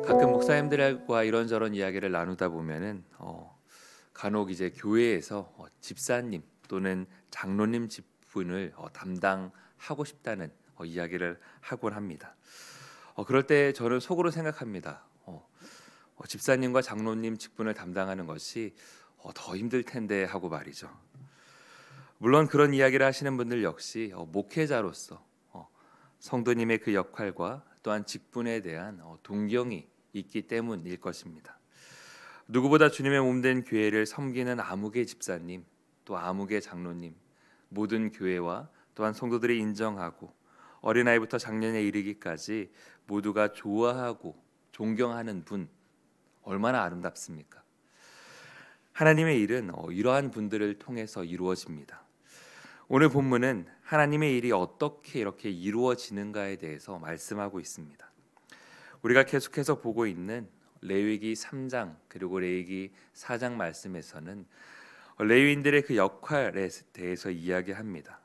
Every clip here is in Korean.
가끔 목사님들과 이런저런 이야기를 나누다 보면은 간혹 이제 교회에서 집사님 또는 장로님 직분을 담당하고 싶다는 이야기를 하곤 합니다. 그럴 때 저는 속으로 생각합니다. 집사님과 장로님 직분을 담당하는 것이 더 힘들 텐데 하고 말이죠. 물론 그런 이야기를 하시는 분들 역시 목회자로서 성도님의 그 역할과 또한 직분에 대한 동경이 있기 때문일 것입니다. 누구보다 주님의 몸된 교회를 섬기는 아무개 집사님, 또 아무개 장로님, 모든 교회와 또한 성도들이 인정하고 어린아이부터 장년에 이르기까지 모두가 좋아하고 존경하는 분, 얼마나 아름답습니까? 하나님의 일은 이러한 분들을 통해서 이루어집니다. 오늘 본문은 하나님의 일이 어떻게 이렇게 이루어지는가에 대해서 말씀하고 있습니다. 우리가 계속해서 보고 있는 레위기 3장 그리고 레위기 4장 말씀에서는 레위인들의 그 역할에 대해서 이야기합니다.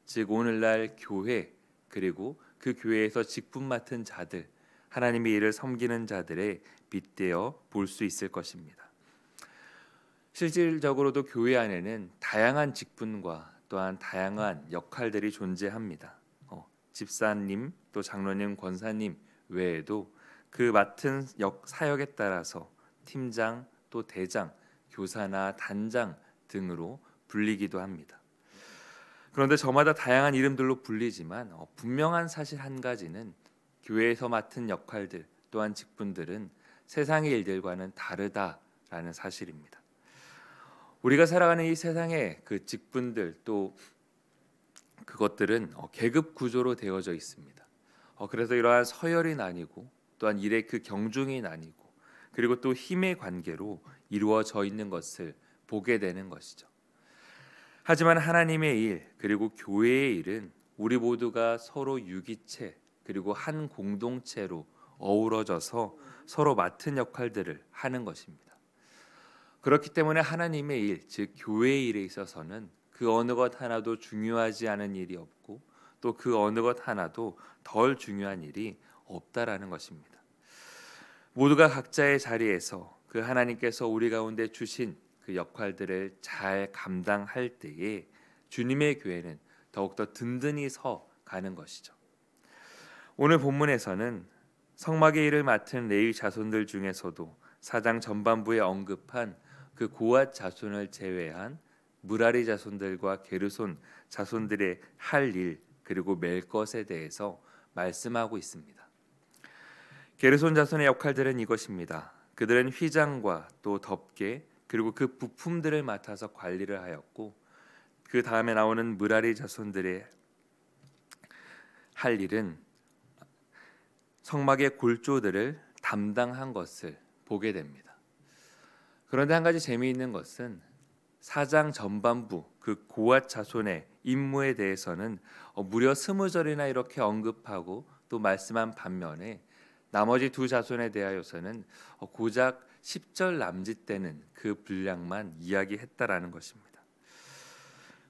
즉 오늘날 교회 그리고 그 교회에서 직분 맡은 자들, 하나님의 일을 섬기는 자들의 빗대어 볼 수 있을 것입니다. 실질적으로도 교회 안에는 다양한 직분과 또한 다양한 역할들이 존재합니다. 집사님, 또 장로님, 권사님 외에도 그 맡은 사역에 따라서 팀장, 또 대장, 교사나 단장 등으로 불리기도 합니다. 그런데 저마다 다양한 이름들로 불리지만 분명한 사실 한 가지는 교회에서 맡은 역할들 또한 직분들은 세상의 일들과는 다르다라는 사실입니다. 우리가 살아가는 이 세상의 그 직분들 또 그것들은 계급 구조로 되어져 있습니다. 그래서 이러한 서열이 나뉘고 또한 일의 그 경중이 나뉘고 그리고 또 힘의 관계로 이루어져 있는 것을 보게 되는 것이죠. 하지만 하나님의 일 그리고 교회의 일은 우리 모두가 서로 유기체 그리고 한 공동체로 어우러져서 서로 맡은 역할들을 하는 것입니다. 그렇기 때문에 하나님의 일, 즉 교회의 일에 있어서는 그 어느 것 하나도 중요하지 않은 일이 없고 또 그 어느 것 하나도 덜 중요한 일이 없다라는 것입니다. 모두가 각자의 자리에서 그 하나님께서 우리 가운데 주신 그 역할들을 잘 감당할 때에 주님의 교회는 더욱더 든든히 서 가는 것이죠. 오늘 본문에서는 성막의 일을 맡은 레위 자손들 중에서도 4장 전반부에 언급한 그 고앗 자손을 제외한 무라리 자손들과 게르손 자손들의 할 일 그리고 맬 것에 대해서 말씀하고 있습니다. 게르손 자손의 역할들은 이것입니다. 그들은 휘장과 또 덮개 그리고 그 부품들을 맡아서 관리를 하였고 그 다음에 나오는 무라리 자손들의 할 일은 성막의 골조들을 담당한 것을 보게 됩니다. 그런데 한 가지 재미있는 것은 4장 전반부 그 고앗 자손의 임무에 대해서는 무려 20절이나 이렇게 언급하고 또 말씀한 반면에 나머지 두 자손에 대하여서는 고작 10절 남짓되는 그 분량만 이야기했다라는 것입니다.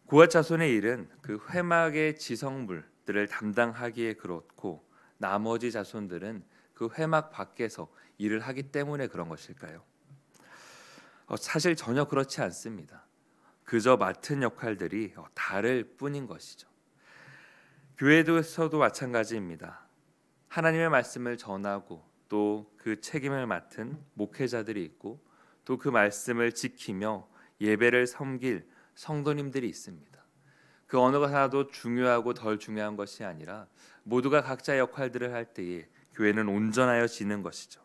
고앗 자손의 일은 그 회막의 지성물들을 담당하기에 그렇고 나머지 자손들은 그 회막 밖에서 일을 하기 때문에 그런 것일까요? 사실 전혀 그렇지 않습니다. 그저 맡은 역할들이 다를 뿐인 것이죠. 교회에서도 마찬가지입니다. 하나님의 말씀을 전하고 또 그 책임을 맡은 목회자들이 있고 또 그 말씀을 지키며 예배를 섬길 성도님들이 있습니다. 그 어느 것 하나도 중요하고 덜 중요한 것이 아니라 모두가 각자의 역할들을 할 때에 교회는 온전하여지는 것이죠.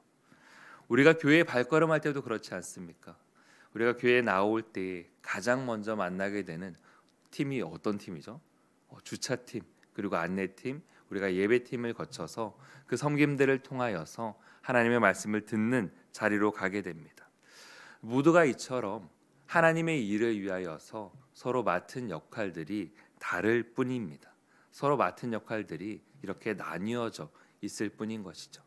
우리가 교회에 발걸음할 때도 그렇지 않습니까? 우리가 교회에 나올 때 가장 먼저 만나게 되는 팀이 어떤 팀이죠? 주차팀 그리고 안내팀, 우리가 예배팀을 거쳐서 그 섬김들을 통하여서 하나님의 말씀을 듣는 자리로 가게 됩니다. 모두가 이처럼 하나님의 일을 위하여서 서로 맡은 역할들이 다를 뿐입니다. 서로 맡은 역할들이 이렇게 나뉘어져 있을 뿐인 것이죠.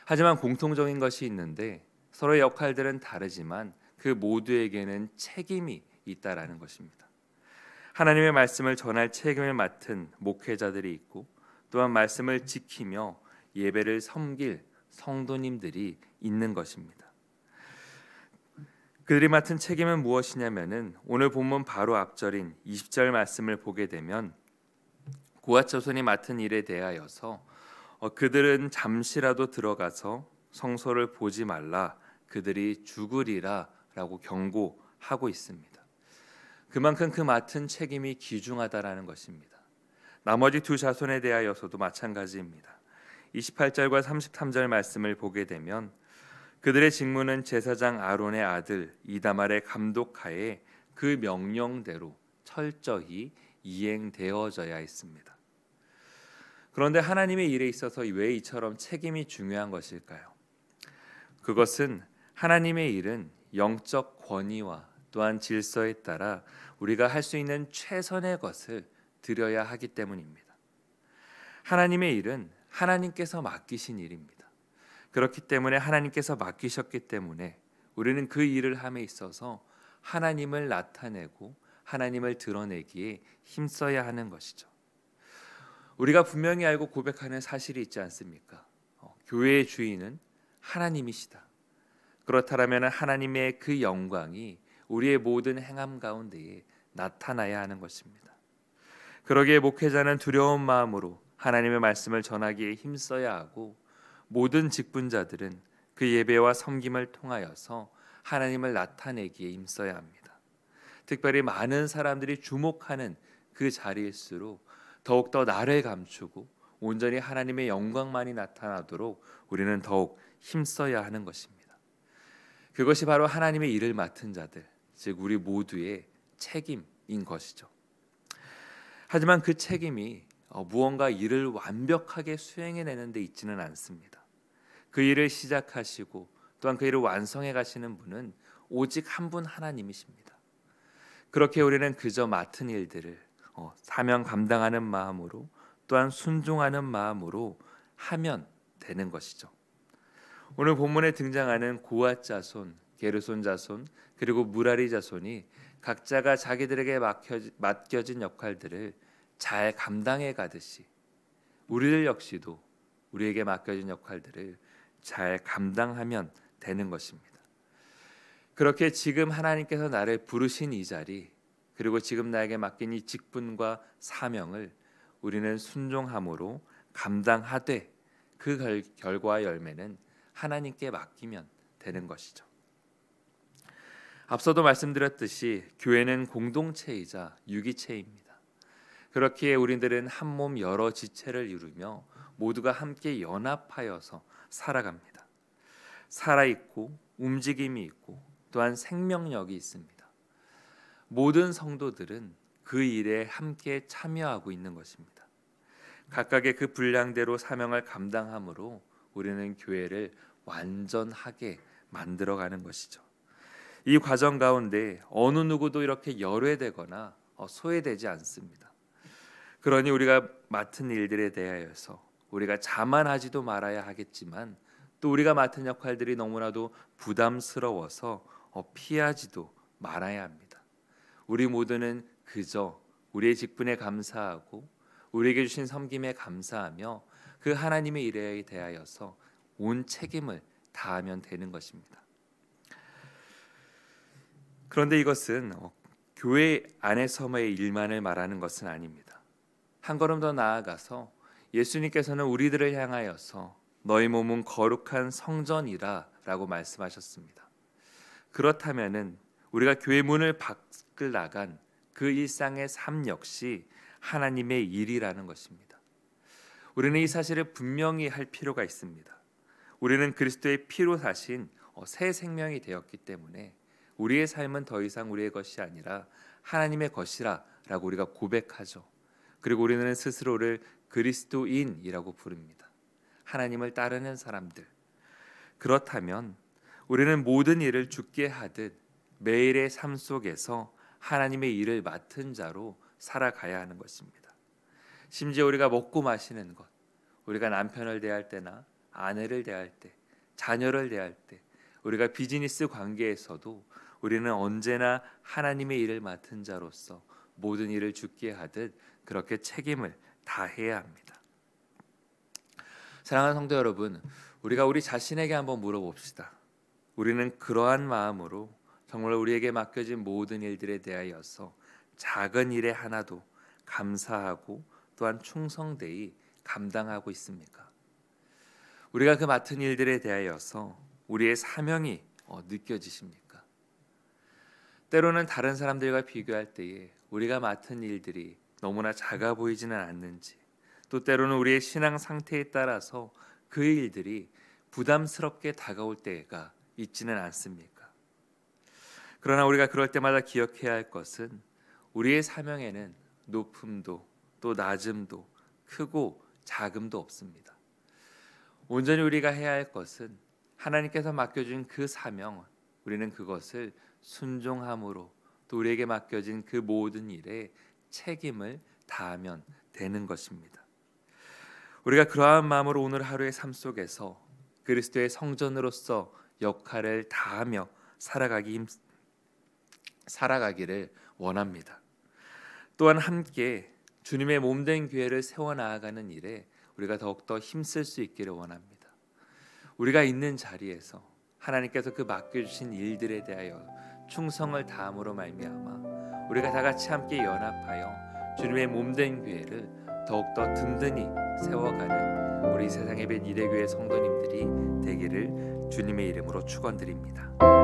하지만 공통적인 것이 있는데 서로의 역할들은 다르지만 그 모두에게는 책임이 있다라는 것입니다. 하나님의 말씀을 전할 책임을 맡은 목회자들이 있고 또한 말씀을 지키며 예배를 섬길 성도님들이 있는 것입니다. 그들이 맡은 책임은 무엇이냐면은 오늘 본문 바로 앞절인 20절 말씀을 보게 되면 고앗 자손이 맡은 일에 대하여서 그들은 잠시라도 들어가서 성소를 보지 말라, 그들이 죽으리라 라고 경고하고 있습니다. 그만큼 그 맡은 책임이 귀중하다라는 것입니다. 나머지 두 자손에 대하여서도 마찬가지입니다. 28절과 33절 말씀을 보게 되면 그들의 직무는 제사장 아론의 아들 이다말의 감독하에 그 명령대로 철저히 이행되어져야 했습니다. 그런데 하나님의 일에 있어서 왜 이처럼 책임이 중요한 것일까요? 그것은 하나님의 일은 영적 권위와 또한 질서에 따라 우리가 할 수 있는 최선의 것을 드려야 하기 때문입니다. 하나님의 일은 하나님께서 맡기신 일입니다. 그렇기 때문에 하나님께서 맡기셨기 때문에 우리는 그 일을 함에 있어서 하나님을 나타내고 하나님을 드러내기에 힘써야 하는 것이죠. 우리가 분명히 알고 고백하는 사실이 있지 않습니까? 교회의 주인은 하나님이시다. 그렇다면 하나님의 그 영광이 우리의 모든 행함 가운데에 나타나야 하는 것입니다. 그러기에 목회자는 두려운 마음으로 하나님의 말씀을 전하기에 힘써야 하고 모든 직분자들은 그 예배와 섬김을 통하여서 하나님을 나타내기에 힘써야 합니다. 특별히 많은 사람들이 주목하는 그 자리일수록 더욱더 나를 감추고 온전히 하나님의 영광만이 나타나도록 우리는 더욱 힘써야 하는 것입니다. 그것이 바로 하나님의 일을 맡은 자들, 즉 우리 모두의 책임인 것이죠. 하지만 그 책임이 무언가 일을 완벽하게 수행해내는 데 있지는 않습니다. 그 일을 시작하시고 또한 그 일을 완성해 가시는 분은 오직 한 분 하나님이십니다. 그렇게 우리는 그저 맡은 일들을 사명 감당하는 마음으로 또한 순종하는 마음으로 하면 되는 것이죠. 오늘 본문에 등장하는 고앗 자손, 게르손 자손, 그리고 무라리 자손이 각자가 자기들에게 맡겨진 역할들을 잘 감당해 가듯이 우리들 역시도 우리에게 맡겨진 역할들을 잘 감당하면 되는 것입니다. 그렇게 지금 하나님께서 나를 부르신 이 자리, 그리고 지금 나에게 맡긴 이 직분과 사명을 우리는 순종함으로 감당하되 그 결과 열매는 하나님께 맡기면 되는 것이죠. 앞서도 말씀드렸듯이 교회는 공동체이자 유기체입니다. 그렇기에 우리들은 한 몸 여러 지체를 이루며 모두가 함께 연합하여서 살아갑니다. 살아있고 움직임이 있고 또한 생명력이 있습니다. 모든 성도들은 그 일에 함께 참여하고 있는 것입니다. 각각의 그 분량대로 사명을 감당함으로 우리는 교회를 완전하게 만들어가는 것이죠. 이 과정 가운데 어느 누구도 이렇게 열외되거나 소외되지 않습니다. 그러니 우리가 맡은 일들에 대하여서 우리가 자만하지도 말아야 하겠지만 또 우리가 맡은 역할들이 너무나도 부담스러워서 피하지도 말아야 합니다. 우리 모두는 그저 우리의 직분에 감사하고 우리에게 주신 섬김에 감사하며 그 하나님의 일에 대하여서 온 책임을 다하면 되는 것입니다. 그런데 이것은 교회 안에서의 일만을 말하는 것은 아닙니다. 한 걸음 더 나아가서 예수님께서는 우리들을 향하여서 너희 몸은 거룩한 성전이라 라고 말씀하셨습니다. 그렇다면은 우리가 교회 문을 밖을 나간 그 일상의 삶 역시 하나님의 일이라는 것입니다. 우리는 이 사실을 분명히 할 필요가 있습니다. 우리는 그리스도의 피로 사신 새 생명이 되었기 때문에 우리의 삶은 더 이상 우리의 것이 아니라 하나님의 것이라 라고 우리가 고백하죠. 그리고 우리는 스스로를 그리스도인이라고 부릅니다. 하나님을 따르는 사람들. 그렇다면 우리는 모든 일을 주께 하듯 매일의 삶 속에서 하나님의 일을 맡은 자로 살아가야 하는 것입니다. 심지어 우리가 먹고 마시는 것, 우리가 남편을 대할 때나 아내를 대할 때, 자녀를 대할 때, 우리가 비즈니스 관계에서도 우리는 언제나 하나님의 일을 맡은 자로서 모든 일을 주께 하듯 그렇게 책임을 다해야 합니다. 사랑하는 성도 여러분, 우리가 우리 자신에게 한번 물어봅시다. 우리는 그러한 마음으로 정말 우리에게 맡겨진 모든 일들에 대하여서 작은 일에 하나도 감사하고 또한 충성되이 감당하고 있습니까? 우리가 그 맡은 일들에 대하여서 우리의 사명이 느껴지십니까? 때로는 다른 사람들과 비교할 때에 우리가 맡은 일들이 너무나 작아 보이지는 않는지, 또 때로는 우리의 신앙 상태에 따라서 그 일들이 부담스럽게 다가올 때가 있지는 않습니까? 그러나 우리가 그럴 때마다 기억해야 할 것은 우리의 사명에는 높음도 또 낮음도 크고 작음도 없습니다. 온전히 우리가 해야 할 것은 하나님께서 맡겨준 그 사명, 우리는 그것을 순종함으로 또 우리에게 맡겨진 그 모든 일에 책임을 다하면 되는 것입니다. 우리가 그러한 마음으로 오늘 하루의 삶 속에서 그리스도의 성전으로서 역할을 다하며 살아가기를 원합니다. 또한 함께 주님의 몸된 교회를 세워나가는 일에 우리가 더욱더 힘쓸 수 있기를 원합니다. 우리가 있는 자리에서 하나님께서 그 맡겨주신 일들에 대하여 충성을 다함으로 말미암아 우리가 다 같이 함께 연합하여 주님의 몸된 교회를 더욱더 든든히 세워가는 우리 세상의 빛 이대교회 성도님들이 되기를 주님의 이름으로 축원드립니다.